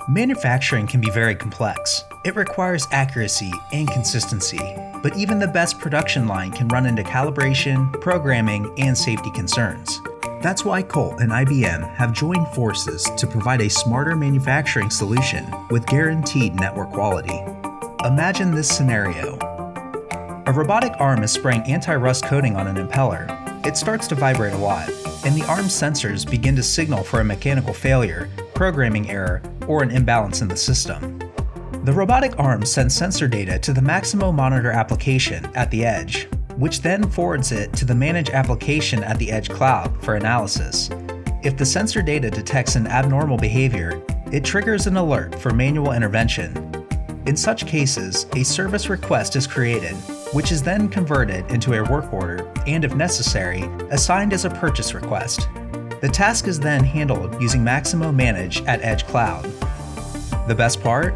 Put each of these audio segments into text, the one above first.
Manufacturing can be very complex. It requires accuracy and consistency, but even the best production line can run into calibration, programming, and safety concerns. That's why Colt and IBM have joined forces to provide a smarter manufacturing solution with guaranteed network quality. Imagine this scenario. A robotic arm is spraying anti-rust coating on an impeller. It starts to vibrate a lot, and the arm's sensors begin to signal for a mechanical failure, programming error, or an imbalance in the system. The robotic arm sends sensor data to the Maximo Monitor application at the edge, which then forwards it to the Manage application at the edge cloud for analysis. If the sensor data detects an abnormal behavior, it triggers an alert for manual intervention. In such cases, a service request is created, which is then converted into a work order and, if necessary, assigned as a purchase request. The task is then handled using Maximo Manage at Edge Cloud. The best part?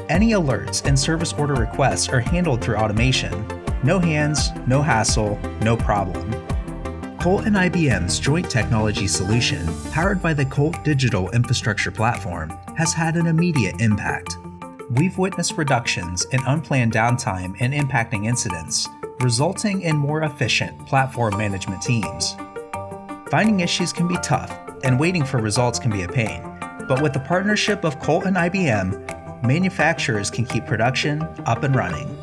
Any alerts and service order requests are handled through automation. No hands, no hassle, no problem. Colt and IBM's joint technology solution, powered by the Colt Digital Infrastructure Platform, has had an immediate impact. We've witnessed reductions in unplanned downtime and impacting incidents, resulting in more efficient platform management teams. Finding issues can be tough, and waiting for results can be a pain. But with the partnership of Colt and IBM, manufacturers can keep production up and running.